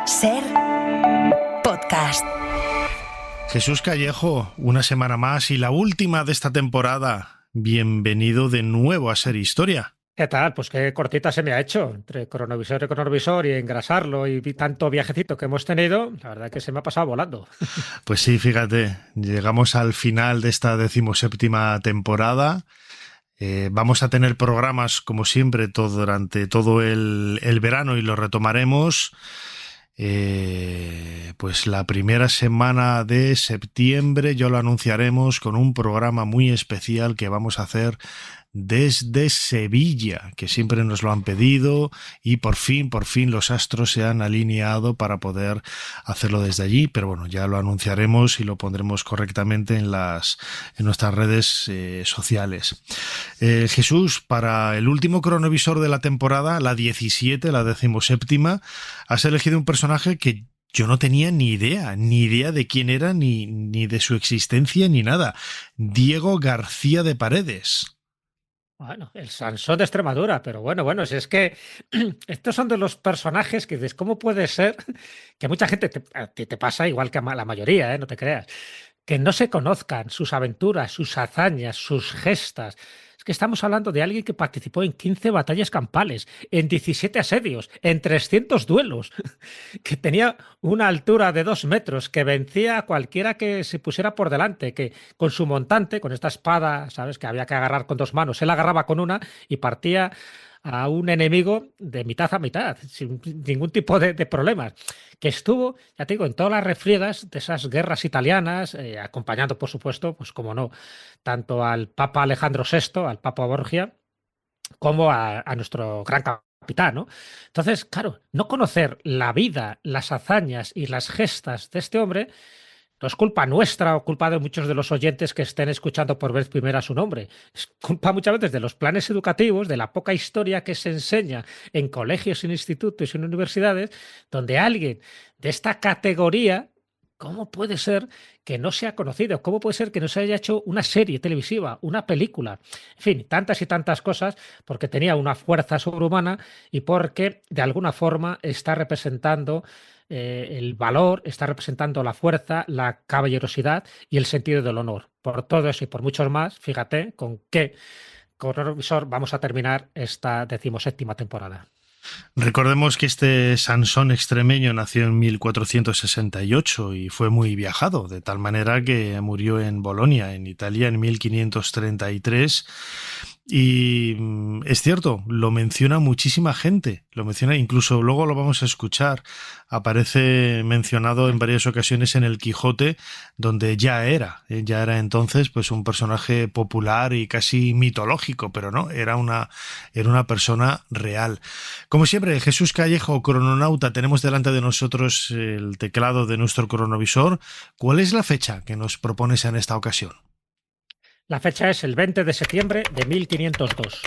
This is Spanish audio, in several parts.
Ser podcast. Jesús Callejo, una semana más y la última de esta temporada. Bienvenido de nuevo a Ser Historia. ¿Qué tal? Pues qué cortita se me ha hecho entre cronovisor y engrasarlo y tanto viajecito que hemos tenido. La verdad que se me ha pasado volando. Pues sí, fíjate, llegamos al final de esta 17ª temporada. Vamos a tener programas como siempre durante todo el verano y lo retomaremos. Pues la primera semana de septiembre ya lo anunciaremos con un programa muy especial que vamos a hacer desde Sevilla, que siempre nos lo han pedido y por fin los astros se han alineado para poder hacerlo desde allí, pero bueno, ya lo anunciaremos y lo pondremos correctamente en nuestras redes sociales. Jesús, para el último cronovisor de la temporada, la 17, la 17ª, has elegido un personaje que yo no tenía ni idea de quién era, ni de su existencia, ni nada. Diego García de Paredes. Bueno, el Sansón de Extremadura, pero bueno, si es que estos son de los personajes que dices, ¿cómo puede ser que a mucha gente te pasa igual que a la mayoría, no te creas, que no se conozcan sus aventuras, sus hazañas, sus gestas? Es que estamos hablando de alguien que participó en 15 batallas campales, en 17 asedios, en 300 duelos, que tenía una altura de 2 metros, que vencía a cualquiera que se pusiera por delante, que con su montante, con esta espada, ¿sabes?, que había que agarrar con 2 manos, él agarraba con una y partía a un enemigo de mitad a mitad, sin ningún tipo de problemas, que estuvo, ya te digo, en todas las refriegas de esas guerras italianas, acompañando, por supuesto, pues como no, tanto al Papa Alejandro VI, al Papa Borgia, como a nuestro gran capitán, ¿no? Entonces, claro, no conocer la vida, las hazañas y las gestas de este hombre no es culpa nuestra o culpa de muchos de los oyentes que estén escuchando por vez primera su nombre. Es culpa muchas veces de los planes educativos, de la poca historia que se enseña en colegios, en institutos y en universidades, donde alguien de esta categoría, ¿cómo puede ser que no sea conocido? ¿Cómo puede ser que no se haya hecho una serie televisiva, una película? En fin, tantas y tantas cosas, porque tenía una fuerza sobrehumana y porque de alguna forma está representando el valor, está representando la fuerza, la caballerosidad y el sentido del honor. Por todo eso y por muchos más, fíjate con qué cronovisor vamos a terminar esta 17ª temporada. Recordemos que este Sansón extremeño nació en 1468 y fue muy viajado, de tal manera que murió en Bolonia, en Italia, en 1533. Y es cierto, lo menciona muchísima gente, lo menciona, incluso luego lo vamos a escuchar, aparece mencionado en varias ocasiones en el Quijote, donde ya era entonces pues un personaje popular y casi mitológico, pero no, era una persona real. Como siempre, Jesús Callejo, crononauta, tenemos delante de nosotros el teclado de nuestro cronovisor. ¿Cuál es la fecha que nos propones en esta ocasión? La fecha es el 20 de septiembre de 1502.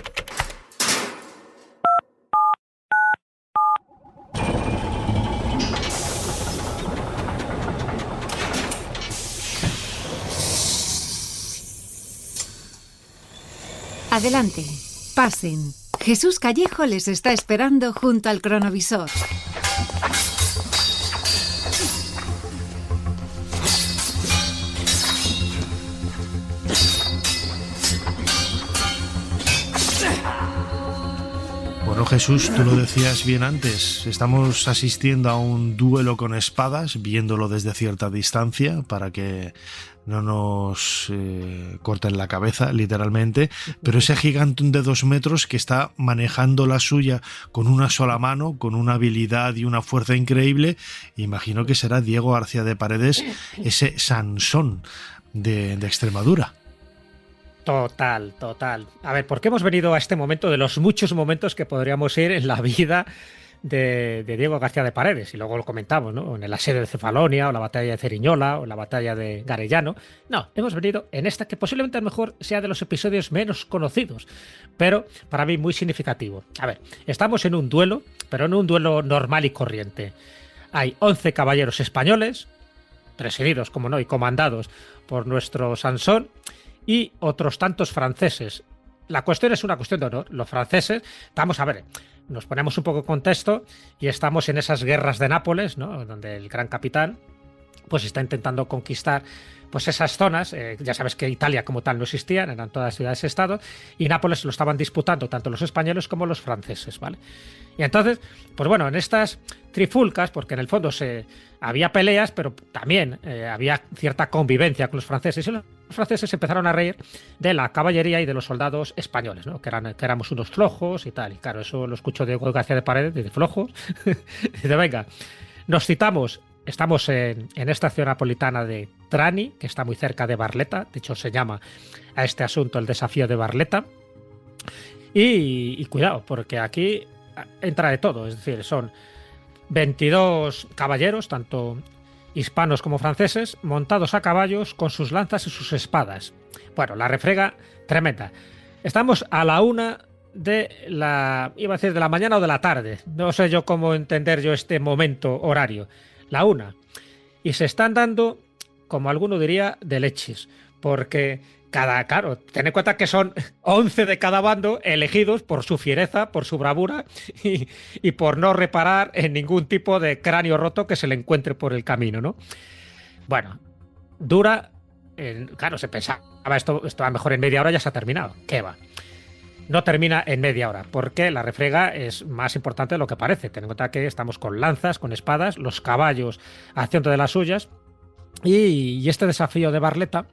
Adelante, pasen. Jesús Callejo les está esperando junto al cronovisor. Bueno, Jesús, tú lo decías bien antes, estamos asistiendo a un duelo con espadas, viéndolo desde cierta distancia para que no nos corten la cabeza, literalmente, pero ese gigante de 2 metros que está manejando la suya con una sola mano, con una habilidad y una fuerza increíble, imagino que será Diego García de Paredes, ese Sansón de Extremadura. Total. A ver, ¿por qué hemos venido a este momento de los muchos momentos que podríamos ir en la vida de Diego García de Paredes? Y luego lo comentamos, ¿no? En el asedio de Cefalonia, o la batalla de Ceriñola, o la batalla de Garellano. No, hemos venido en esta que posiblemente a lo mejor sea de los episodios menos conocidos, pero para mí muy significativo. A ver, estamos en un duelo, pero no un duelo normal y corriente. Hay 11 caballeros españoles, presididos, como no, y comandados por nuestro Sansón, y otros tantos franceses. La cuestión es una cuestión de honor. Los franceses, vamos a ver, nos ponemos un poco en contexto y estamos en esas guerras de Nápoles, ¿no? Donde el gran capitán pues está intentando conquistar pues esas zonas. Ya sabes que Italia como tal no existía, eran todas ciudades-estado, y Nápoles lo estaban disputando tanto los españoles como los franceses, ¿vale? Y entonces, pues bueno, en estas trifulcas, porque en el fondo había peleas, pero también había cierta convivencia con los franceses, y los franceses empezaron a reír de la caballería y de los soldados españoles, ¿no? Que éramos unos flojos y tal. Y claro, eso lo escuchó Diego García de Paredes, de flojos. Dice, venga, nos citamos. Estamos en esta ciudad napolitana de Trani, que está muy cerca de Barletta. De hecho, se llama a este asunto el desafío de Barletta. Y cuidado, porque aquí entra de todo. Es decir, son 22 caballeros, tanto hispanos como franceses, montados a caballos con sus lanzas y sus espadas. Bueno, la refrega tremenda. Estamos a la 1 de la mañana o de la tarde. No sé yo cómo entender yo este momento horario. La 1. Y se están dando, como alguno diría, de leches. Porque claro, ten en cuenta que son 11 de cada bando elegidos por su fiereza, por su bravura y por no reparar en ningún tipo de cráneo roto que se le encuentre por el camino, ¿no? Bueno, dura. Claro, se pensaba esto va mejor en media hora, ya se ha terminado. ¿Qué va? No termina en media hora, porque la refrega es más importante de lo que parece. Ten en cuenta que estamos con lanzas, con espadas, los caballos haciendo de las suyas, y este desafío de Barletta,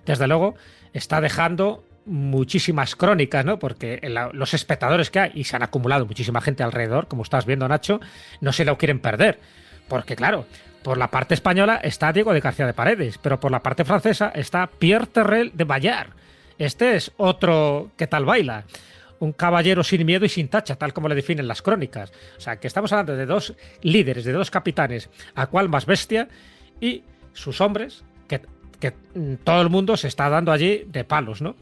desde luego, está dejando muchísimas crónicas, ¿no? Porque los espectadores que hay, y se han acumulado muchísima gente alrededor, como estás viendo, Nacho, no se lo quieren perder. Porque, claro, por la parte española está Diego de García de Paredes, pero por la parte francesa está Pierre Terrel de Bayard. Este es otro que tal baila, un caballero sin miedo y sin tacha, tal como le definen las crónicas. O sea, que estamos hablando de dos líderes, de dos capitanes, a cual más bestia, y sus hombres, que todo el mundo se está dando allí de palos, ¿no?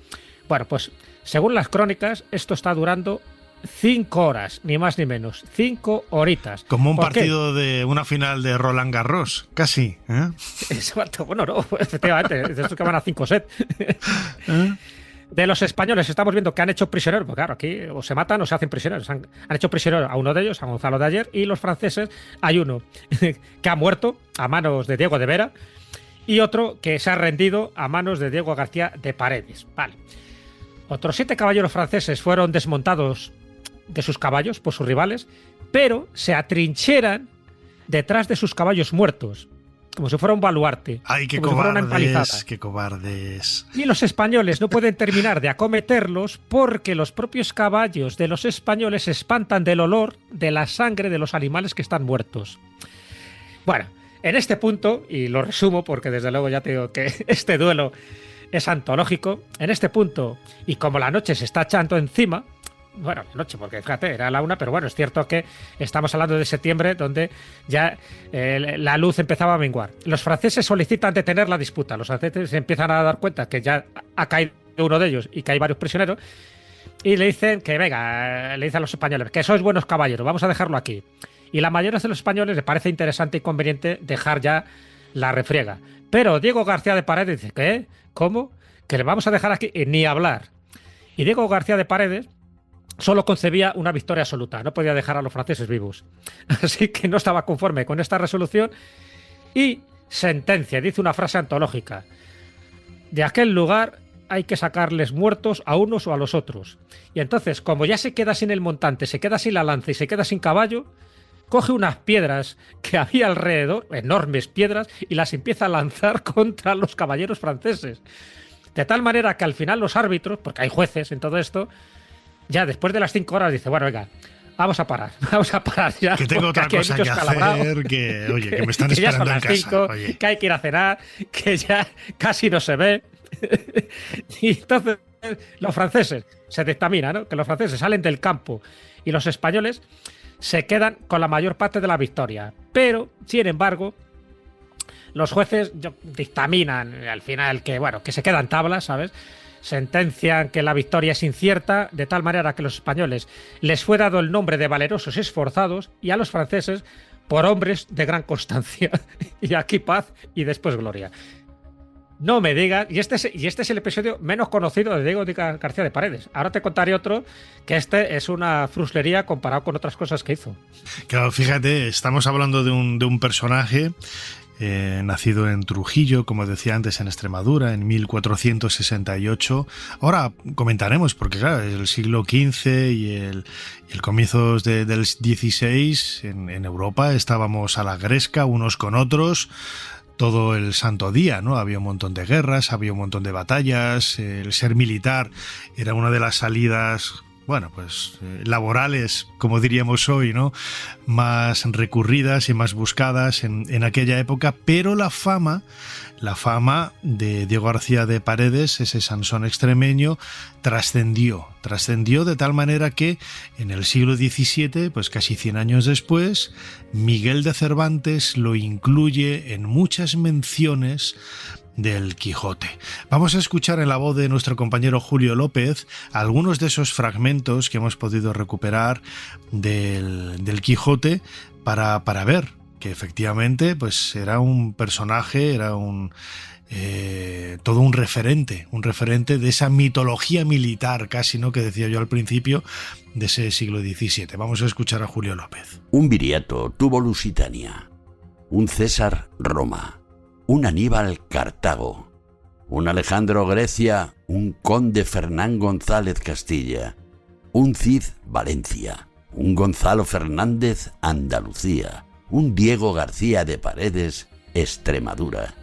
Bueno, pues según las crónicas, esto está durando 5 horas, ni más ni menos, 5 horitas. Como un partido de una final de Roland Garros, casi, ¿eh? Exacto, bueno, no, efectivamente, de estos que van a 5 sets. De los españoles estamos viendo que han hecho prisioneros, porque claro, aquí o se matan o se hacen prisioneros. Han hecho prisionero a uno de ellos, a Gonzalo de Ayer, y los franceses hay uno que ha muerto a manos de Diego de Vera y otro que se ha rendido a manos de Diego García de Paredes. Vale. Otros 7 caballeros franceses fueron desmontados de sus caballos por sus rivales, pero se atrincheran detrás de sus caballos muertos, como si fuera un baluarte. ¡Ay, qué como si fuera una cobardes! empalizada. ¡Qué cobardes! Y los españoles no pueden terminar de acometerlos porque los propios caballos de los españoles se espantan del olor de la sangre de los animales que están muertos. Bueno, en este punto, y lo resumo porque desde luego ya te digo que este duelo es antológico, en este punto, y como la noche se está echando encima, bueno, la noche, porque fíjate, era la 1, pero bueno, es cierto que estamos hablando de septiembre, donde ya la luz empezaba a menguar. Los franceses solicitan detener la disputa. Los franceses se empiezan a dar cuenta que ya ha caído uno de ellos y que hay varios prisioneros, y le dicen que venga, le dicen a los españoles que sois buenos caballeros, vamos a dejarlo aquí. Y la mayoría de los españoles les parece interesante y conveniente dejar ya la refriega. Pero Diego García de Paredes dice, ¿qué? ¿Cómo? ¿Que le vamos a dejar aquí? Ni hablar. Y Diego García de Paredes solo concebía una victoria absoluta, no podía dejar a los franceses vivos. Así que no estaba conforme con esta resolución y sentencia, dice una frase antológica: de aquel lugar hay que sacarles muertos a unos o a los otros. Y entonces, como ya se queda sin el montante, se queda sin la lanza y se queda sin caballo, coge unas piedras que había alrededor, enormes piedras, y las empieza a lanzar contra los caballeros franceses. De tal manera que al final los árbitros, porque hay jueces en todo esto, ya después de las 5 horas dice, bueno, venga, vamos a parar ya. Que tengo otra cosa que hacer, que, oye, que me están que esperando ya son en las 5, casa. que hay que ir a cenar, que ya casi no se ve. Y entonces los franceses se dictamina, ¿no? Que los franceses salen del campo y los españoles se quedan con la mayor parte de la victoria. Pero, sin embargo, los jueces dictaminan al final que, bueno, que se quedan tablas, ¿sabes? Sentencian que la victoria es incierta, de tal manera que los españoles les fue dado el nombre de valerosos y esforzados, y a los franceses por hombres de gran constancia. Y aquí paz y después gloria. No me digas, y este es el episodio menos conocido de Diego García de Paredes. Ahora te contaré otro, que este es una fruslería comparado con otras cosas que hizo. Claro, fíjate, estamos hablando de un personaje nacido en Trujillo, como decía antes, en Extremadura, en 1468. Ahora comentaremos, porque claro, el siglo XV y el comienzo del XVI en Europa estábamos a la gresca unos con otros todo el santo día, ¿no? Había un montón de guerras, había un montón de batallas, el ser militar era una de las salidas, bueno, pues laborales, como diríamos hoy, ¿no? Más recurridas y más buscadas en aquella época, pero la fama de Diego García de Paredes, ese Sansón extremeño, trascendió de tal manera que en el siglo XVII, pues casi 100 años después, Miguel de Cervantes lo incluye en muchas menciones del Quijote. Vamos a escuchar en la voz de nuestro compañero Julio López algunos de esos fragmentos que hemos podido recuperar del Quijote para ver que efectivamente pues era un personaje, era todo un referente de esa mitología militar casi, ¿no?, que decía yo al principio, de ese siglo XVII. Vamos a escuchar a Julio López. Un Viriato tuvo Lusitania, un César Roma, un Aníbal Cartago, un Alejandro Grecia, un conde Fernán González Castilla, un Cid Valencia, un Gonzalo Fernández Andalucía, un Diego García de Paredes Extremadura.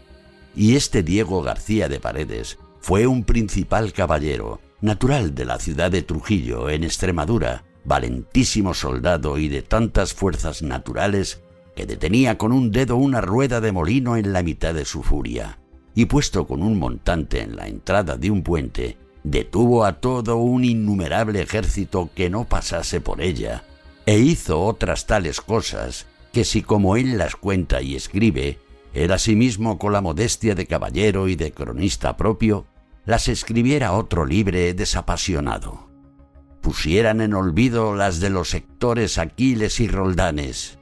Y este Diego García de Paredes fue un principal caballero, natural de la ciudad de Trujillo, en Extremadura, valentísimo soldado y de tantas fuerzas naturales que detenía con un dedo una rueda de molino en la mitad de su furia, y puesto con un montante en la entrada de un puente, detuvo a todo un innumerable ejército que no pasase por ella, e hizo otras tales cosas que, si como él las cuenta y escribe, él asimismo con la modestia de caballero y de cronista propio, las escribiera otro libre desapasionado. Pusieran en olvido las de los Héctores, Aquiles y Roldanes.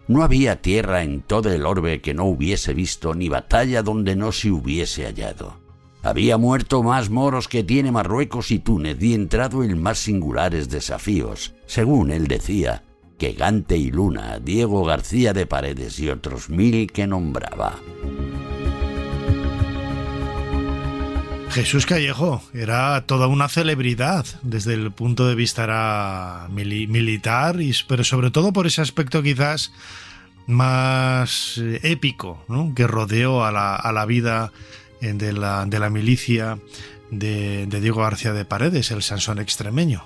No había tierra en todo el orbe que no hubiese visto, ni batalla donde no se hubiese hallado. Había muerto más moros que tiene Marruecos y Túnez, y entrado en más singulares desafíos, según él decía, que Gante y Luna, Diego García de Paredes y otros 1000 que nombraba. Jesús Callejo era toda una celebridad desde el punto de vista era militar, pero sobre todo por ese aspecto quizás más épico, ¿no?, que rodeó a la vida de la milicia de Diego García de Paredes, el Sansón extremeño.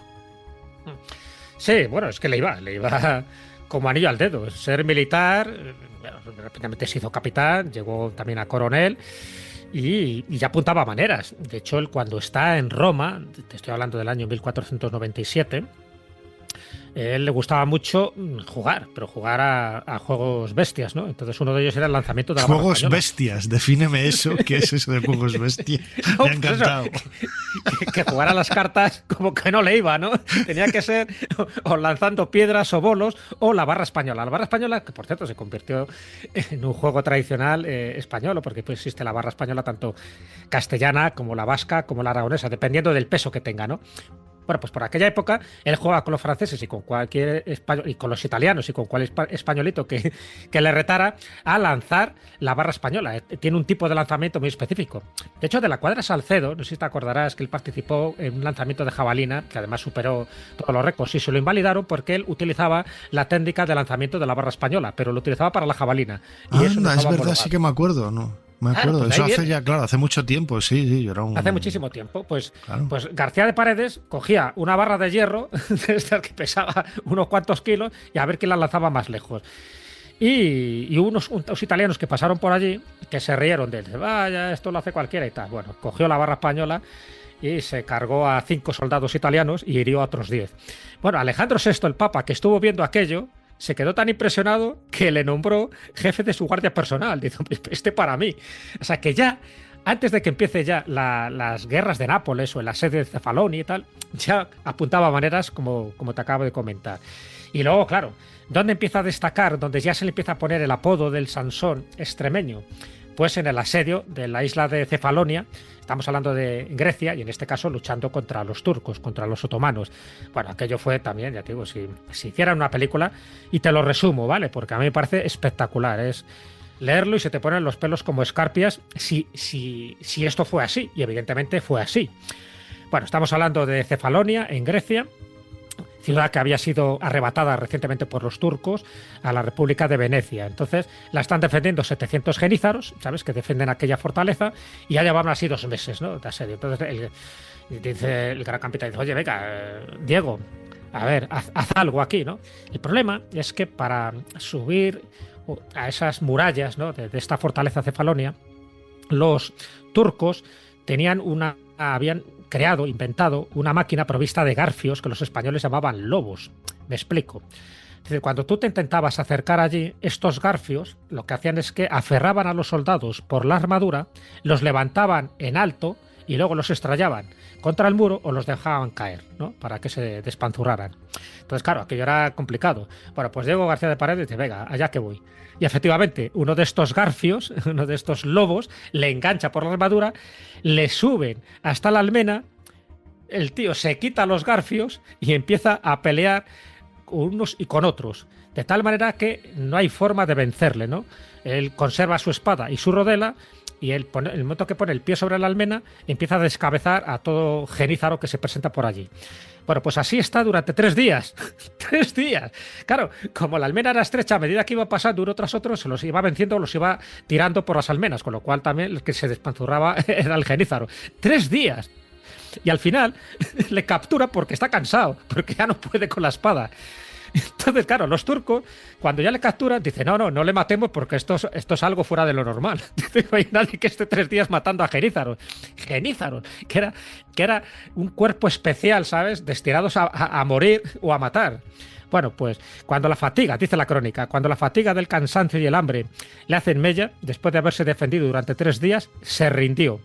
Sí, bueno, es que le iba como anillo al dedo. Ser militar, rápidamente se hizo capitán, llegó también a coronel y ya apuntaba maneras. De hecho, él cuando está en Roma, te estoy hablando del año 1497, él le gustaba mucho jugar, pero jugar a juegos bestias, ¿no? Entonces uno de ellos era el lanzamiento de la barra Juegos española. Bestias, defíneme eso, ¿qué es eso de juegos bestias? No, Me ha encantado. Que jugar a las cartas como que no le iba, ¿no? Tenía que ser o lanzando piedras o bolos o la barra española. La barra española, que por cierto se convirtió en un juego tradicional español, porque pues existe la barra española tanto castellana como la vasca como la aragonesa, dependiendo del peso que tenga, ¿no? Bueno, pues por aquella época él jugaba con los franceses y con cualquier español, y con los italianos y con cualquier españolito que le retara a lanzar la barra española. Tiene un tipo de lanzamiento muy específico. De hecho, de la Cuadra Salcedo, no sé si te acordarás que él participó en un lanzamiento de jabalina que además superó todos los récords y se lo invalidaron porque él utilizaba la técnica de lanzamiento de la barra española, pero lo utilizaba para la jabalina. Y eso no es estaba verdad, homologado. sí que me acuerdo, ¿no? Me acuerdo, Claro, pues eso ahí hace viene. ya, claro, hace mucho tiempo, sí, yo era un... Hace muchísimo tiempo. Pues, Claro. pues García de Paredes cogía una barra de hierro de estas que pesaba unos cuantos kilos y a ver quién la lanzaba más lejos. Y hubo unos italianos que pasaron por allí que se rieron de él. Vaya, esto lo hace cualquiera y tal. Bueno, cogió la barra española y se cargó a 5 soldados italianos y hirió a otros 10. Bueno, Alejandro VI, el Papa, que estuvo viendo aquello, se quedó tan impresionado que le nombró jefe de su guardia personal. Dice, este para mí. O sea que ya, antes de que empiece ya las guerras de Nápoles o el asedio de Cefalonia y tal, ya apuntaba maneras como te acabo de comentar. Y luego, claro, ¿dónde empieza a destacar? Donde ya se le empieza a poner el apodo del Sansón extremeño. pues en el asedio de la isla de Cefalonia. Estamos hablando de Grecia y en este caso luchando contra los turcos, contra los otomanos. Bueno, aquello fue también, ya te digo, si hicieran una película, y te lo resumo, ¿vale? Porque a mí me parece espectacular, es leerlo y se te ponen los pelos como escarpias si esto fue así, y evidentemente fue así. Bueno, estamos hablando de Cefalonia, en Grecia, ciudad que había sido arrebatada recientemente por los turcos a la República de Venecia. Entonces la están defendiendo 700 genízaros, ¿sabes?, que defienden aquella fortaleza, y ya llevaban así 2 meses, ¿no?, de asedio. Entonces dice el gran capitán, dice, oye, venga, Diego, a ver, haz algo aquí, ¿no? El problema es que para subir a esas murallas, ¿no?, de esta fortaleza Cefalonia, los turcos habían inventado una máquina provista de garfios que los españoles llamaban lobos. Me explico. Es decir, cuando tú te intentabas acercar allí, estos garfios lo que hacían es que aferraban a los soldados por la armadura, los levantaban en alto y luego los estrellaban contra el muro o los dejaban caer, ¿no?, para que se despanzurraran. Entonces, claro, aquello era complicado. Bueno, pues Diego García de Paredes dice, venga, allá que voy. Y efectivamente, uno de estos garfios, uno de estos lobos, le engancha por la armadura, le suben hasta la almena, el tío se quita los garfios y empieza a pelear con unos y con otros, de tal manera que no hay forma de vencerle, ¿no? Él conserva su espada y su rodela, y el momento que pone el pie sobre la almena, empieza a descabezar a todo genízaro que se presenta por allí. Bueno, pues así está durante 3 días. 3 días. Claro, como la almena era estrecha, a medida que iba pasando uno tras otro, se los iba venciendo, los iba tirando por las almenas, con lo cual también el que se despanzurraba era el genízaro. 3 días. Y al final le captura porque está cansado, porque ya no puede con la espada. Entonces, claro, los turcos, cuando ya le capturan, dicen, no le matemos porque esto es algo fuera de lo normal. No hay nadie que esté 3 días matando a genízaros. Genízaros, que era un cuerpo especial, ¿sabes?, destinados a morir o a matar. Bueno, pues cuando la fatiga, dice la crónica, cuando la fatiga del cansancio y el hambre le hacen mella, después de haberse defendido durante 3 días, se rindió.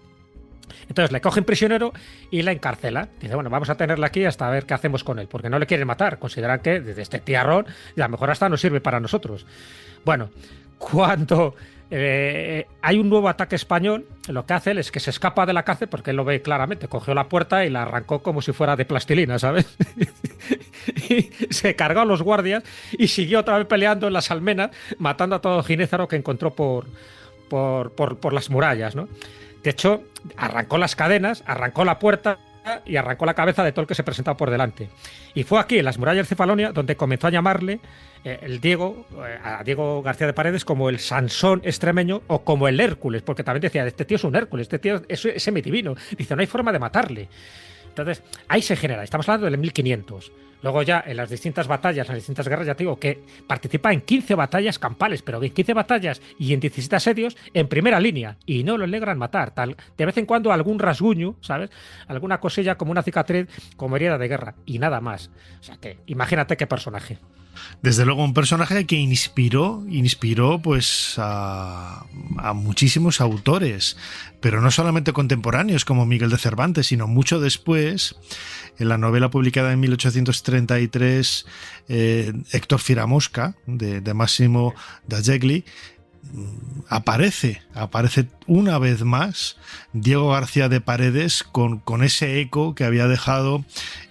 Entonces le cogen prisionero y la encarcelan. Dice, bueno, vamos a tenerle aquí hasta ver qué hacemos con él, porque no le quieren matar. Consideran que desde este tiarrón, a lo mejor hasta no sirve para nosotros. Bueno, cuando hay un nuevo ataque español, lo que hace él es que se escapa de la cárcel, porque él lo ve claramente, cogió la puerta y la arrancó como si fuera de plastilina, ¿sabes? Y se cargó a los guardias y siguió otra vez peleando en las almenas, matando a todo genízaro que encontró por las murallas, ¿no? De hecho, arrancó las cadenas, arrancó la puerta y arrancó la cabeza de todo el que se presentaba por delante. Y fue aquí, en las murallas de Cefalonia, donde comenzó a llamarle a Diego García de Paredes como el Sansón extremeño o como el Hércules, porque también decía, este tío es un Hércules, este tío es semidivino. Dice, no hay forma de matarle. Entonces, ahí se genera, estamos hablando del 1500. Luego ya en las distintas batallas, en las distintas guerras, ya te digo que participa en 15 batallas campales, pero en 15 batallas y en 17 asedios en primera línea, y no lo logran matar. De vez en cuando algún rasguño, ¿sabes?, alguna cosilla como una cicatriz, como herida de guerra, y nada más. O sea que imagínate qué personaje. Desde luego un personaje que inspiró pues a muchísimos autores, pero no solamente contemporáneos como Miguel de Cervantes, sino mucho después. En la novela publicada en 1833, Héctor Firamosca, de Massimo d'Agegli, aparece una vez más Diego García de Paredes con ese eco que había dejado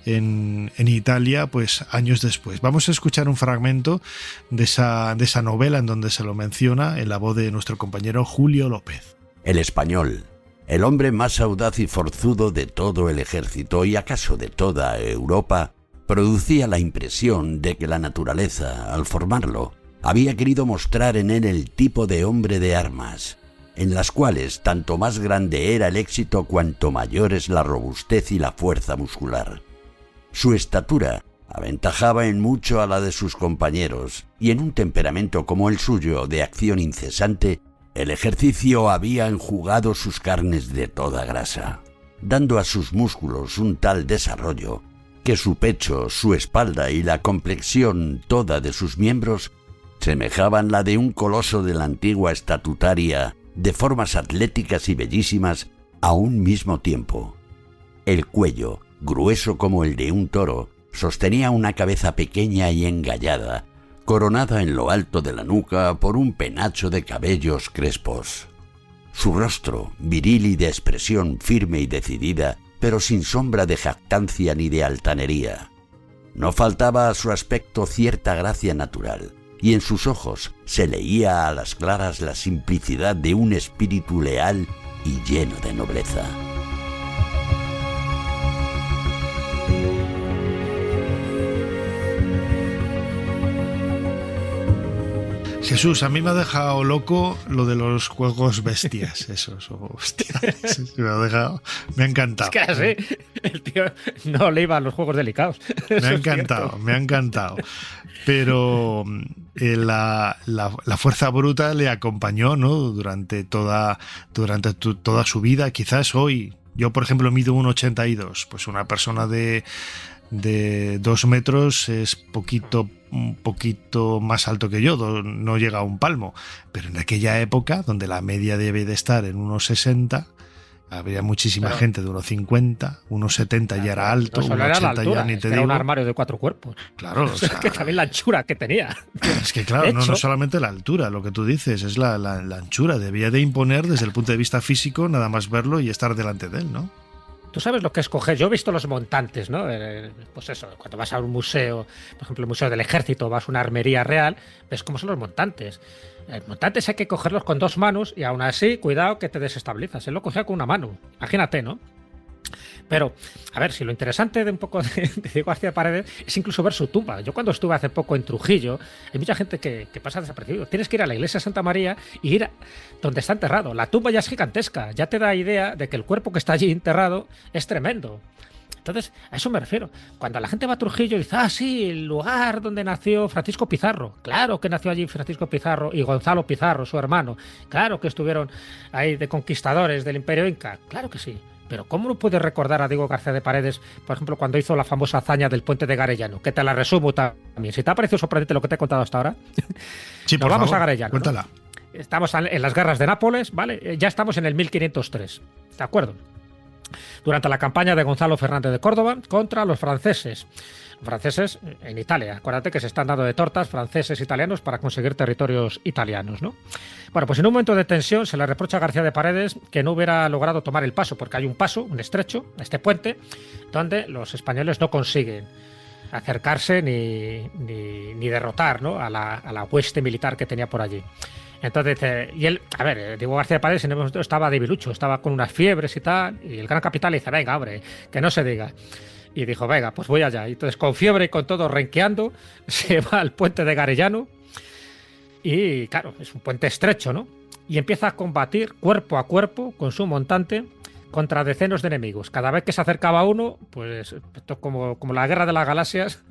en Italia pues años después. Vamos a escuchar un fragmento de esa novela en donde se lo menciona en la voz de nuestro compañero Julio López. El español, el hombre más audaz y forzudo de todo el ejército y acaso de toda Europa, producía la impresión de que la naturaleza, al formarlo, había querido mostrar en él el tipo de hombre de armas, en las cuales tanto más grande era el éxito cuanto mayor es la robustez y la fuerza muscular. Su estatura aventajaba en mucho a la de sus compañeros, y en un temperamento como el suyo de acción incesante, el ejercicio había enjugado sus carnes de toda grasa, dando a sus músculos un tal desarrollo que su pecho, su espalda y la complexión toda de sus miembros semejaban la de un coloso de la antigua estatutaria, de formas atléticas y bellísimas a un mismo tiempo. El cuello, grueso como el de un toro, sostenía una cabeza pequeña y engallada, coronada en lo alto de la nuca por un penacho de cabellos crespos. Su rostro, viril y de expresión firme y decidida, pero sin sombra de jactancia ni de altanería. No faltaba a su aspecto cierta gracia natural, y en sus ojos se leía a las claras la simplicidad de un espíritu leal y lleno de nobleza. Jesús, a mí me ha dejado loco lo de los juegos bestias, esos, hostia, me ha dejado, me ha encantado. Es que así, el tío no le iba a los juegos delicados. Me ha encantado, me ha encantado. Pero la fuerza bruta le acompañó, ¿no? Durante toda su vida. Quizás hoy, yo por ejemplo mido 1,82, pues una persona de 2 metros es un poquito más alto que yo, no llega a un palmo, pero en aquella época, donde la media debe de estar en 1,60, había muchísima gente de 1,50, 1,70 ya era alto, no solo era la 1,80 altura, ya ni te era digo. un armario de 4 cuerpos. Claro, o sea, Es que también la anchura que tenía. es que claro, no solamente la altura, lo que tú dices, es la anchura, debía de imponer desde el punto de vista físico, nada más verlo y estar delante de él, ¿no? Tú sabes lo que es coger. Yo he visto los montantes, ¿no? Pues eso, cuando vas a un museo, por ejemplo, el Museo del Ejército, vas a una armería real, ves cómo son los montantes. Los montantes hay que cogerlos con 2 manos y aún así, cuidado que te desestabilizas. Él lo cogía con una mano. Imagínate, ¿no? Pero, a ver, si lo interesante de un poco de Diego García Paredes es incluso ver su tumba. Yo cuando estuve hace poco en Trujillo, hay mucha gente que pasa desapercibido. Tienes que ir a la iglesia de Santa María y ir a donde está enterrado. La tumba ya es gigantesca, ya te da idea de que el cuerpo que está allí enterrado es tremendo. Entonces, a eso me refiero. Cuando la gente va a Trujillo y dice, sí, el lugar donde nació Francisco Pizarro. Claro que nació allí Francisco Pizarro y Gonzalo Pizarro, su hermano. Claro que estuvieron ahí de conquistadores del Imperio Inca. Claro que sí. Pero ¿cómo no puedes recordar a Diego García de Paredes, por ejemplo, cuando hizo la famosa hazaña del puente de Garellano? Que te la resumo también. Si te ha parecido sorprendente lo que te he contado hasta ahora. Sí, nos vamos favor, a Garellano. Cuéntala. ¿No? Estamos en las guerras de Nápoles, ¿vale? Ya estamos en el 1503. ¿De acuerdo? Durante la campaña de Gonzalo Fernández de Córdoba contra los franceses. Franceses en Italia. Acuérdate que se están dando de tortas franceses e italianos para conseguir territorios italianos, ¿no? Bueno, pues en un momento de tensión se le reprocha a García de Paredes que no hubiera logrado tomar el paso, porque hay un paso, un estrecho, este puente, donde los españoles no consiguen acercarse ni derrotar, ¿no? a la hueste militar que tenía por allí. Entonces, y él, a ver, Diego García Paredes en el momento estaba debilucho, estaba con unas fiebres y tal, y el gran capitán le dice, venga, hombre, que no se diga. Y dijo, venga, pues voy allá. Y entonces, con fiebre y con todo renqueando, se va al puente de Garellano. Y claro, es un puente estrecho, ¿no? Y empieza a combatir cuerpo a cuerpo con su montante contra decenas de enemigos. Cada vez que se acercaba uno, pues esto como la Guerra de las Galaxias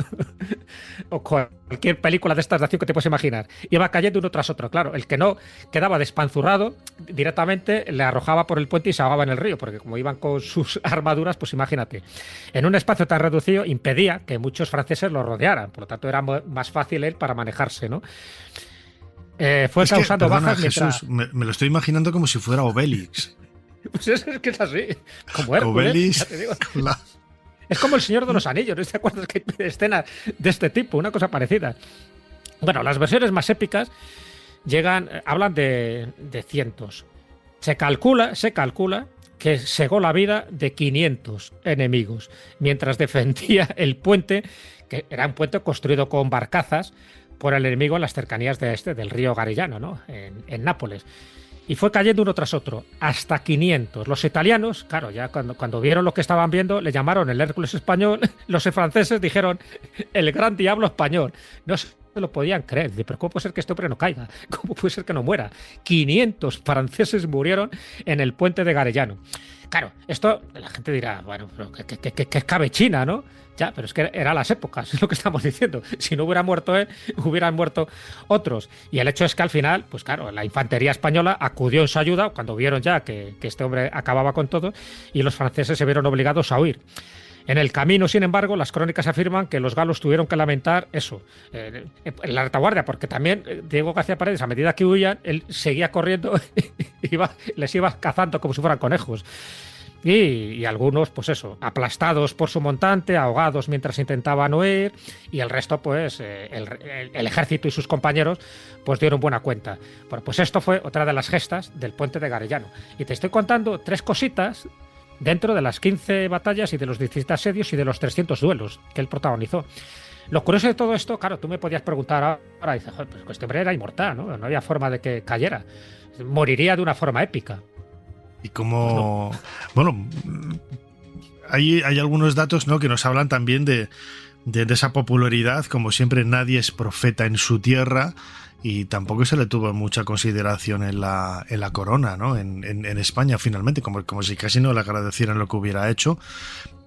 o cualquier película de estas de acción que te puedes imaginar. Iba cayendo uno tras otro. Claro, el que no quedaba despanzurrado directamente le arrojaba por el puente y se ahogaba en el río, porque como iban con sus armaduras, pues imagínate. En un espacio tan reducido impedía que muchos franceses lo rodearan, por lo tanto era más fácil él para manejarse, ¿no? Fue causando bajas Jesús, mientras... me lo estoy imaginando como si fuera Obélix. Pues es que es así, como Hércules, Obélix, ya te digo. Es como el Señor de los Anillos, ¿no te acuerdas que hay escenas de este tipo? Una cosa parecida. Bueno, las versiones más épicas hablan de cientos. Se calcula que cegó la vida de 500 enemigos mientras defendía el puente, que era un puente construido con barcazas por el enemigo en las cercanías del río Garellano, ¿no? En Nápoles. Y fue cayendo uno tras otro, hasta 500. Los italianos, claro, ya cuando vieron lo que estaban viendo, le llamaron el Hércules español. Los franceses dijeron el gran diablo español. No se lo podían creer. Pero ¿cómo puede ser que este hombre no caiga? ¿Cómo puede ser que no muera? 500 franceses murieron en el puente de Garellano. Claro, esto la gente dirá, bueno, pero que escabechina, ¿no? Ya, pero es que eran las épocas, es lo que estamos diciendo. Si no hubiera muerto él, hubieran muerto otros. Y el hecho es que al final, pues claro, la infantería española acudió en su ayuda cuando vieron ya que este hombre acababa con todo y los franceses se vieron obligados a huir. En el camino, sin embargo, las crónicas afirman que los galos tuvieron que lamentar eso, en la retaguardia, porque también Diego García Paredes, a medida que huían, él seguía corriendo y les iba cazando como si fueran conejos. Y algunos, pues eso, aplastados por su montante, ahogados mientras intentaban huir, y el resto, pues el ejército y sus compañeros, pues dieron buena cuenta. Bueno, pues esto fue otra de las gestas del puente de Garellano. Y te estoy contando 3 cositas dentro de las 15 batallas y de los 17 asedios y de los 300 duelos que él protagonizó. Lo curioso de todo esto, claro, tú me podías preguntar ahora, dices, joder, pues este hombre era inmortal, ¿no? No había forma de que cayera. Moriría de una forma épica. Y como, bueno, hay algunos datos, ¿no?, que nos hablan también de esa popularidad. Como siempre, nadie es profeta en su tierra, y tampoco se le tuvo mucha consideración en la corona, ¿no?, en España finalmente, como si casi no le agradecieran lo que hubiera hecho.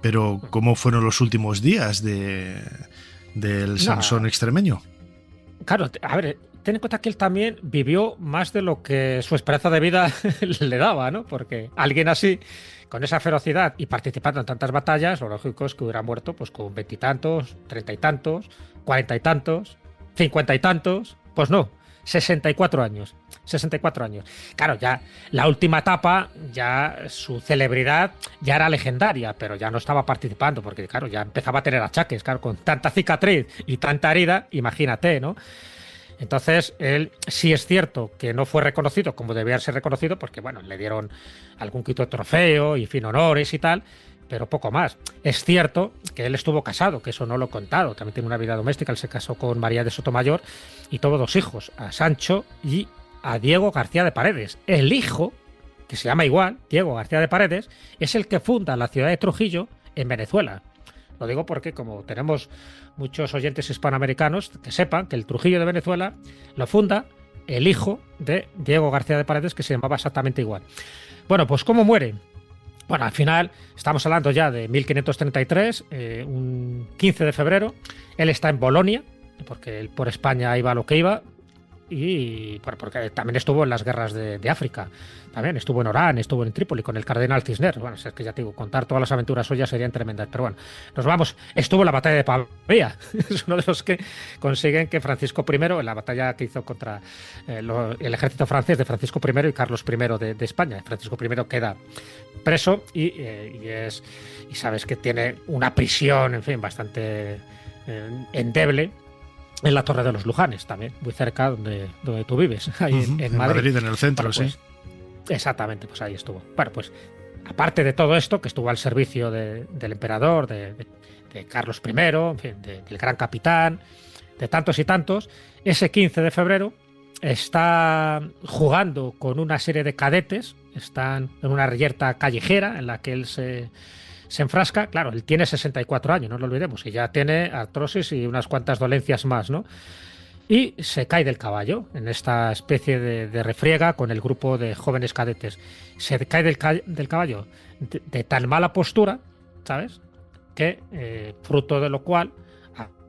Pero ¿cómo fueron los últimos días del Sansón extremeño? Claro, a ver, ten en cuenta que él también vivió más de lo que su esperanza de vida le daba, ¿no? Porque alguien así, con esa ferocidad y participando en tantas batallas, lo lógico es que hubiera muerto pues con 20 y tantos, 30 y tantos, 40 y tantos, 50 y tantos. Pues no, 64 años. 64 años. Claro, ya la última etapa, ya su celebridad ya era legendaria, pero ya no estaba participando, porque claro, ya empezaba a tener achaques, claro, con tanta cicatriz y tanta herida, imagínate, ¿no? Entonces, él sí es cierto que no fue reconocido como debía ser reconocido, porque bueno, le dieron algún quito de trofeo y fin honores y tal, pero poco más. Es cierto que él estuvo casado, que eso no lo he contado, también tiene una vida doméstica. Él se casó con María de Sotomayor y tuvo 2 hijos, a Sancho y a Diego García de Paredes. El hijo, que se llama igual, Diego García de Paredes, es el que funda la ciudad de Trujillo en Venezuela. Lo digo porque como tenemos muchos oyentes hispanoamericanos, que sepan que el Trujillo de Venezuela lo funda el hijo de Diego García de Paredes, que se llamaba exactamente igual. Bueno, pues ¿cómo muere? Bueno, al final estamos hablando ya de 1533, un 15 de febrero. Él está en Bolonia, porque él por España iba a lo que iba, y porque también estuvo en las guerras de África. También estuvo en Orán, estuvo en Trípoli con el cardenal Cisneros. Bueno, es que ya te digo, contar todas las aventuras suyas serían tremendas. Pero bueno, nos vamos. Estuvo en la batalla de Pavía. Es uno de los que consiguen que Francisco I, en la batalla que hizo contra el ejército francés de Francisco I y Carlos I de España. Francisco I queda preso y sabes que tiene una prisión, en fin, bastante endeble, en la Torre de los Lujanes, también, muy cerca donde tú vives, ahí en Madrid. En el centro, bueno, pues, sí. Exactamente, pues ahí estuvo. Bueno, pues aparte de todo esto, que estuvo al servicio del emperador, de Carlos I, en fin, del gran capitán, de tantos y tantos, ese 15 de febrero está jugando con una serie de cadetes, están en una reyerta callejera en la que él se enfrasca. Claro, él tiene 64 años, no lo olvidemos, y ya tiene artrosis y unas cuantas dolencias más, ¿no? Y se cae del caballo en esta especie de refriega con el grupo de jóvenes cadetes. Se cae del caballo de tan mala postura, ¿sabes?, que fruto de lo cual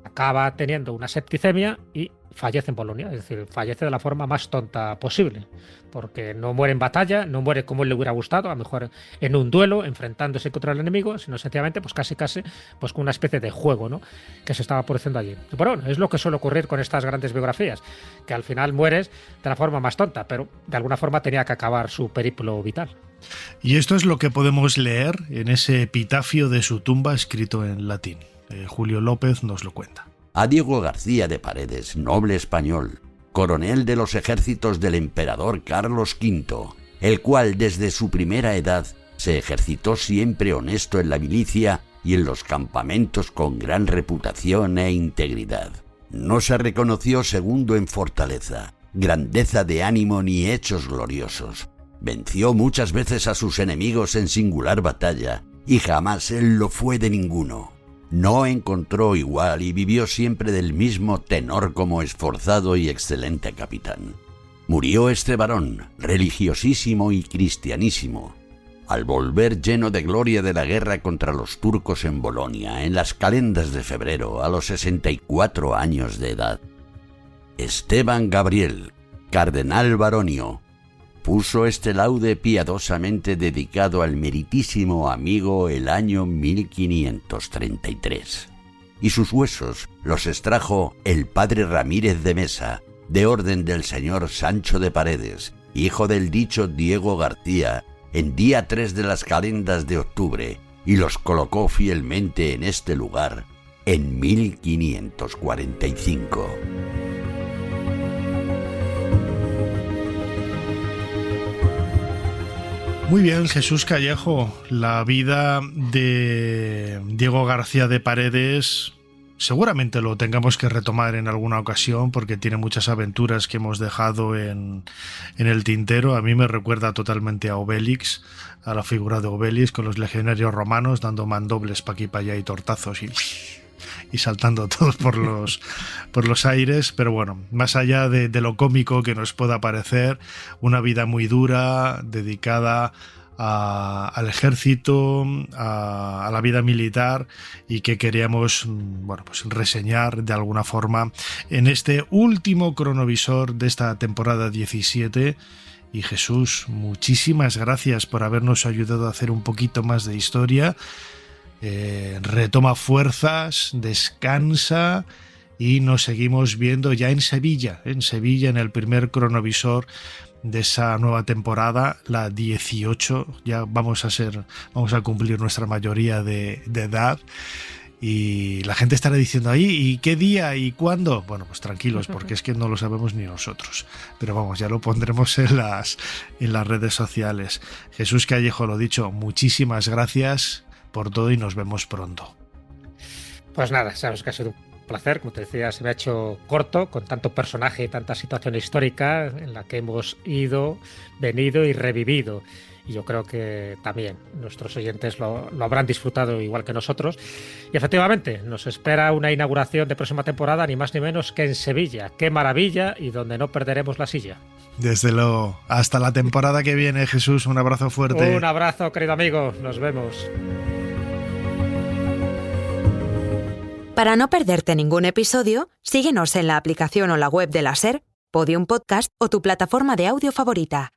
acaba teniendo una septicemia y fallece en Bolonia. Es decir, fallece de la forma más tonta posible, porque no muere en batalla, no muere como él le hubiera gustado, a lo mejor en un duelo, enfrentándose contra el enemigo, sino sencillamente, pues casi, pues con una especie de juego, ¿no?, que se estaba produciendo allí. Pero bueno, es lo que suele ocurrir con estas grandes biografías, que al final mueres de la forma más tonta, pero de alguna forma tenía que acabar su periplo vital. Y esto es lo que podemos leer en ese epitafio de su tumba escrito en latín. Julio López nos lo cuenta. A Diego García de Paredes, noble español, coronel de los ejércitos del emperador Carlos V, el cual desde su primera edad se ejercitó siempre honesto en la milicia y en los campamentos con gran reputación e integridad. No se reconoció segundo en fortaleza, grandeza de ánimo ni hechos gloriosos. Venció muchas veces a sus enemigos en singular batalla, y jamás él lo fue de ninguno. No encontró igual y vivió siempre del mismo tenor como esforzado y excelente capitán. Murió este varón, religiosísimo y cristianísimo, al volver lleno de gloria de la guerra contra los turcos en Bolonia, en las calendas de febrero, a los 64 años de edad. Esteban Gabriel, cardenal baronio, puso este laude piadosamente dedicado al meritísimo amigo el año 1533. Y sus huesos los extrajo el padre Ramírez de Mesa, de orden del señor Sancho de Paredes, hijo del dicho Diego García, en día 3 de las calendas de octubre y los colocó fielmente en este lugar en 1545. Muy bien, Jesús Callejo. La vida de Diego García de Paredes seguramente lo tengamos que retomar en alguna ocasión porque tiene muchas aventuras que hemos dejado en el tintero. A mí me recuerda totalmente a Obélix, a la figura de Obélix con los legionarios romanos dando mandobles pa' aquí, pa' allá y tortazos y saltando todos por los aires. Pero bueno, más allá de lo cómico que nos pueda parecer, una vida muy dura, dedicada al ejército, a la vida militar, y que queríamos pues reseñar de alguna forma en este último cronovisor de esta temporada 17. Y Jesús, muchísimas gracias por habernos ayudado a hacer un poquito más de historia. Retoma fuerzas, descansa y nos seguimos viendo ya en Sevilla, en el primer cronovisor de esa nueva temporada, la 18. Ya vamos a cumplir nuestra mayoría de edad. Y la gente estará diciendo ahí, ¿y qué día y cuándo? Bueno, pues tranquilos, porque es que no lo sabemos ni nosotros. Pero vamos, ya lo pondremos en las redes sociales. Jesús Callejo, lo dicho, muchísimas gracias por todo y nos vemos pronto. Pues nada, sabes que ha sido un placer. Como te decía, se me ha hecho corto con tanto personaje y tanta situación histórica en la que hemos ido, venido y revivido. Y yo creo que también nuestros oyentes lo habrán disfrutado igual que nosotros. Y efectivamente, nos espera una inauguración de próxima temporada, ni más ni menos que en Sevilla. ¡Qué maravilla! Y donde no perderemos la silla. Desde luego. Hasta la temporada que viene, Jesús. Un abrazo fuerte. Un abrazo, querido amigo. Nos vemos. Para no perderte ningún episodio, síguenos en la aplicación o la web de la SER, Podium Podcast o tu plataforma de audio favorita.